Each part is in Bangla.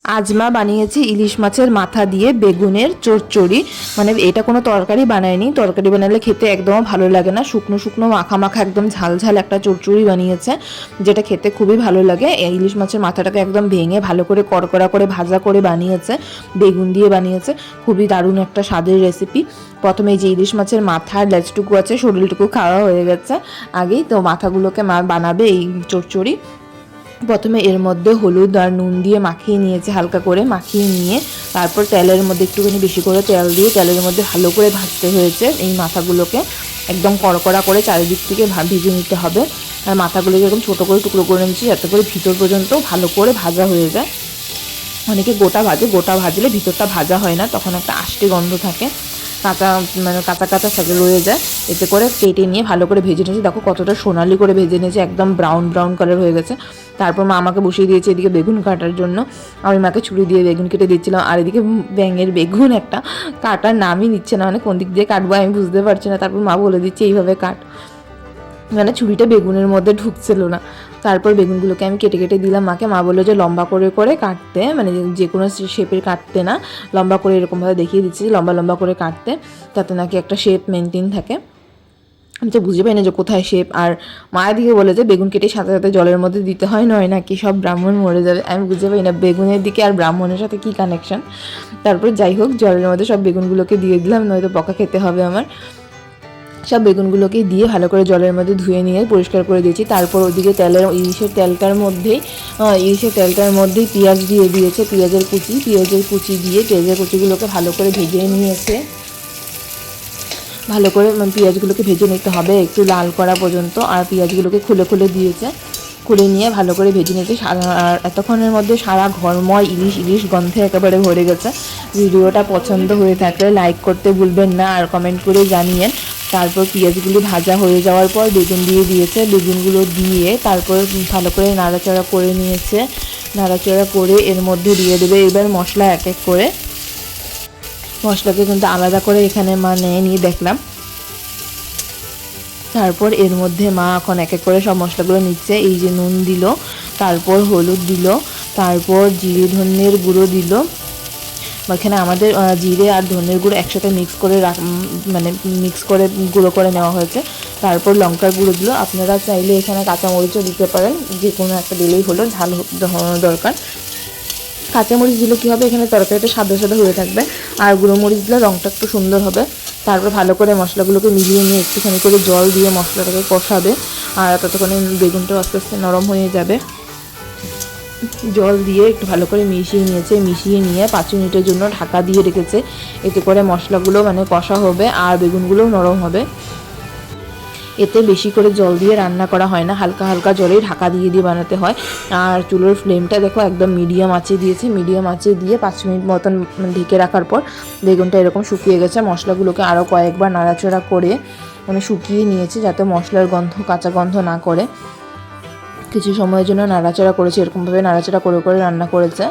আজ মা বানিয়েছে ইলিশ মাছের মাথা দিয়ে বেগুনের চচ্চড়ি। মানে এটা কোনো তরকারি বানায়নি, তরকারি বানালে খেতে একদম ভালো লাগে না, শুকনো শুকনো মাখা মাখা একদম ঝাল ঝাল একটা চচ্চড়ি বানিয়েছে, যেটা খেতে খুবই ভালো লাগে। এই ইলিশ মাছের মাথাটাকে একদম ভেঙে ভালো করে কড়কড়া করে ভাজা করে বানিয়েছে, বেগুন দিয়ে বানিয়েছে, খুবই দারুণ একটা স্বাদের রেসিপি। প্রথমে এই যে ইলিশ মাছের মাথার লেজটুকু আছে, শরীরটুকু খাওয়া হয়ে গেছে আগেই, তো মাথাগুলোকে মা বানাবে এই চচ্চড়ি। প্রথমে এর মধ্যে হলুদ আর নুন দিয়ে মাখিয়ে নিয়েছে, হালকা করে মাখিয়ে নিয়ে তারপর তেলের মধ্যে একটুখানি বেশি করে তেল দিয়ে তেলের মধ্যে ভালো করে ভাজতে হয়েছে। এই মাথাগুলোকে একদম কড়কড়া করে চারিদিক থেকে ভেজে নিতে হবে। আর মাথাগুলোকে এরকম ছোটো করে টুকরো করে নিচ্ছি যাতে করে ভিতর পর্যন্ত ভালো করে ভাজা হয়ে যায়। অনেকে গোটা ভাজে, গোটা ভাজলে ভিতরটা ভাজা হয় না, তখন একটা আষ্টে গন্ধ থাকে, কাঁচা মানে কাঁচা কাঁচা সাথে রয়ে যায়। এতে করে কেটে নিয়ে ভালো করে ভেজে নিয়েছি, দেখো কতটা সোনালি করে ভেজে নিয়েছি, একদম ব্রাউন ব্রাউন কালার হয়ে গেছে। তারপর মা আমাকে বসিয়ে দিয়েছে এদিকে বেগুন কাটার জন্য, আমি মাকে ছুরি দিয়ে বেগুন কেটে দিচ্ছিলাম। আর এদিকে ব্যাঙের বেগুন একটা কাটার নামই নিচ্ছে না, মানে কোন দিক দিয়ে কাটবো আমি বুঝতে পারছি না। তারপর মা বলে দিচ্ছে এইভাবে কাট, মানে ছুরিটা বেগুনের মধ্যে ঢুকছিল না। তারপর বেগুনগুলোকে আমি কেটে কেটে দিলাম মাকে। মা বললো যে লম্বা করে করে কাটতে, মানে যে কোনো শেপের কাটতে না, লম্বা করে এরকমভাবে দেখিয়ে দিচ্ছি লম্বা লম্বা করে কাটতে, তাতে নাকি একটা শেপ মেনটেন থাকে। আমি তো বুঝে পাই না যে কোথায় শেপ। আর মায়ের দিকে বলে যে বেগুন কেটে সাথে সাথে জলের মধ্যে দিতে হয়, নয় নাকি সব ব্রাহ্মণ মরে যাবে। আমি বুঝে পাই না বেগুনের দিকে আর ব্রাহ্মণের সাথে কী কানেকশন। তারপর যাই হোক জলের মধ্যে সব বেগুনগুলোকে দিয়ে দিলাম, নয়তো বকা খেতে হবে আমার। সব বেগুনগুলোকে দিয়ে ভালো করে জলের মধ্যে ধুয়ে নিয়ে পরিষ্কার করে দিয়েছি। তারপর ওদিকে ইলিশের তেলটার মধ্যেই পেঁয়াজ দিয়ে দিয়েছে, পেঁয়াজের কুচি দিয়ে পেঁয়াজের কুচিগুলোকে ভালো করে ভেজে নিয়েছে। ভালো করে পেঁয়াজগুলোকে ভেজে নিতে হবে একটু লাল করা পর্যন্ত। আর পেঁয়াজগুলোকে খুলে খুলে দিয়েছে, খুলে নিয়ে ভালো করে ভেজে নিয়েছে। আর এতক্ষণের মধ্যে সারা ঘরময় ইলিশ গন্ধে একেবারে ভরে গেছে। ভিডিওটা পছন্দ হয়ে থাকলে লাইক করতে ভুলবেন না আর কমেন্ট করে জানিয়েন। তারপর পেঁয়াজগুলি ভাজা হয়ে যাওয়ার পর বেগুন দিয়ে দিয়েছে, বেগুনগুলো দিয়ে তারপর ভালো করে নাড়াচাড়া করে নিয়েছে। নাড়াচাড়া করে এর মধ্যে দিয়ে দেবে এবার মশলা এক এক করে। মশলাকে কিন্তু আলাদা করে এখানে মা নিয়ে দেখলাম। তারপর এর মধ্যে মা এখন এক এক করে সব মশলাগুলো নিচ্ছে। এই যে নুন দিল, তারপর হলুদ দিল, তারপর জিরে ধনের গুঁড়ো দিল। এখানে আমাদের জিরে আর ধনের গুঁড়ো একসাথে মিক্স করে গুঁড়ো করে নেওয়া হয়েছে। তারপর লঙ্কার গুঁড়ো দিল, আপনারা চাইলে এখানে কাঁচামরিচও দিতে পারেন, যে কোনো একটা দিলেই হলো, ঝাল দরকার। কাঁচামরিচ দিলে কী হবে, এখানে তরকারিটা সাদা সাদা হয়ে থাকবে, আর গুঁড়ো মরিচ দিলে রঙটা একটু সুন্দর হবে। তারপর ভালো করে মশলাগুলোকে মিলিয়ে নিয়ে একটুখানি করে জল দিয়ে মশলাটাকে কষাবে। আর ততক্ষণে বেগুনটাও আস্তে আস্তে নরম হয়ে যাবে। জল দিয়ে একটু ভালো করে মিশিয়ে নিয়ে 5 মিনিটের জন্য ঢাকা দিয়ে রেখেছে। এতে করে মশলাগুলো কষা হবে আর বেগুনগুলোও নরম হবে। এতে বেশি করে জল দিয়ে রান্না করা হয় না, হালকা হালকা জলেই ঢাকা দিয়ে বানাতে হয়। আর চুলোর ফ্লেমটা দেখো একদম মিডিয়াম আঁচে দিয়েছি, মিডিয়াম আঁচে দিয়ে 5 মিনিট মতন ঢেকে রাখার পর বেগুনটা এরকম শুকিয়ে গেছে। মশলাগুলোকে আরও কয়েকবার নাড়াচাড়া করে শুকিয়ে নিয়েছি, যাতে মশলার কাঁচা গন্ধ না করে। কিছু সময়ের জন্য নাড়াচাড়া করেছি, এরকমভাবে নাড়াচাড়া করে করে রান্না করেছে।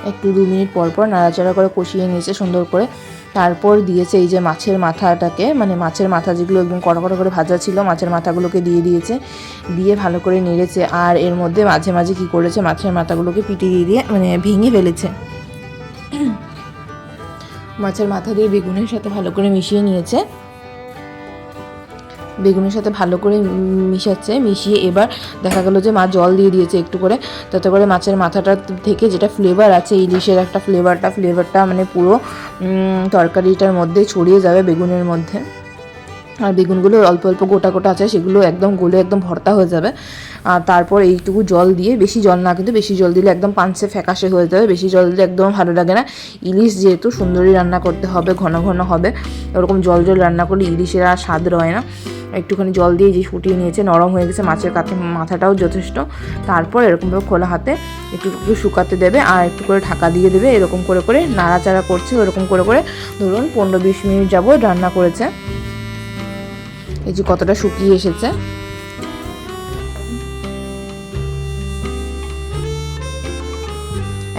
একটু 2 মিনিট পর পর নাড়াচাড়া করে কষিয়ে নিয়েছে সুন্দর করে। তারপর দিয়েছে এই যে মাছের মাথাটাকে, মাছের মাথা যেগুলো একদম কড়া করে ভাজা ছিল, মাছের মাথাগুলোকে দিয়ে ভালো করে নেড়েছে। আর এর মধ্যে মাঝে মাঝে কী করেছে, মাছের মাথাগুলোকে পিটিয়ে দিয়ে ভেঙে ফেলেছে। মাছের মাথা দিয়ে বেগুনের সাথে ভালো করে মিশিয়ে নিয়েছে, বেগুনের সাথে ভালো করে মিশিয়ে এবার দেখা গেল যে মা জল দিয়ে দিয়েছে একটু করে, তাতে করে মাছের মাথাটা থেকে যেটা ফ্লেভার আছে, ইলিশের একটা ফ্লেভারটা পুরো তরকারিটার মধ্যে ছড়িয়ে যাবে বেগুনের মধ্যে। আর বেগুনগুলো অল্প অল্প গোটা গোটা আছে, সেগুলো একদম গলে একদম ভর্তা হয়ে যাবে। আর তারপর এইটুকু জল দিয়ে, বেশি জল না কিন্তু, বেশি জল দিলে একদম পাঞ্চে ফ্যাকাশে হয়ে যাবে, বেশি জল দিলে একদম ভালো লাগে না। ইলিশ যেহেতু সুন্দরই রান্না করতে হবে, ঘন ঘন হবে, ওরকম জল রান্না করলে ইলিশের আর স্বাদ রয় না। একটুখানি জল দিয়ে যে ফুটিয়ে নিয়েছে, নরম হয়ে গেছে, মাছের মাথাটাও যথেষ্ট। তারপর এরকমভাবে খোলা হাতে একটু শুকাতে দেবে আর একটু করে ঢাকা দিয়ে দেবে। এরকম করে করে নাড়াচাড়া করছে, ওরকম করে করে ধরুন 15-20 মিনিট যাবত রান্না করেছে। এই যে কতটা শুকিয়ে এসেছে,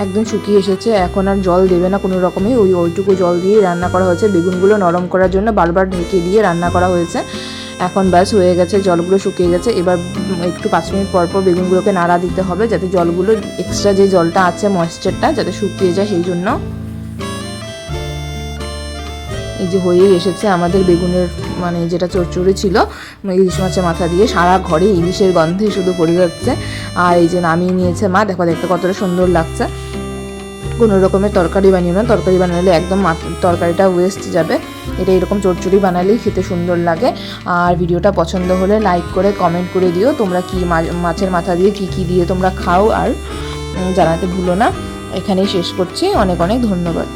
একদম শুকিয়ে এসেছে। এখন আর জল দেবে না কোনো রকমই, ওইটুকু জল দিয়ে রান্না করা হয়েছে। বেগুনগুলো নরম করার জন্য বারবার ঢেকে দিয়ে রান্না করা হয়েছে। এখন ব্যাস হয়ে গেছে, জলগুলো শুকিয়ে গেছে। এবার একটু 5 মিনিট পর পর বেগুনগুলোকে নাড়া দিতে হবে, যাতে জলগুলো এক্সট্রা যে জলটা আছে ময়েশ্চারটা যাতে শুকিয়ে যায়, সেই জন্য। এই যে হয়ে এসেছে আমাদের বেগুনের মানে যেটা চচ্চড়ি ছিল ইলিশ মাছের মাথা দিয়ে। সারা ঘরে ইলিশের গন্ধে শুধু পড়ে যাচ্ছে। আর এই যে নামিয়ে নিয়েছে মা, দেখো দেখতে কতটা সুন্দর লাগছে। কোনো রকমের তরকারি বানিও না, তরকারি বানালে একদম তরকারিটা ওয়েস্ট যাবে। এটা এরকম চচ্চড়ি বানালেই খেতে সুন্দর লাগে। আর ভিডিওটা পছন্দ হলে লাইক করে কমেন্ট করে দিও তোমরা কি মাছের মাথা দিয়ে কি দিয়ে তোমরা খাও, আর জানাতে ভুলো না। এখানেই শেষ করছি, অনেক অনেক ধন্যবাদ।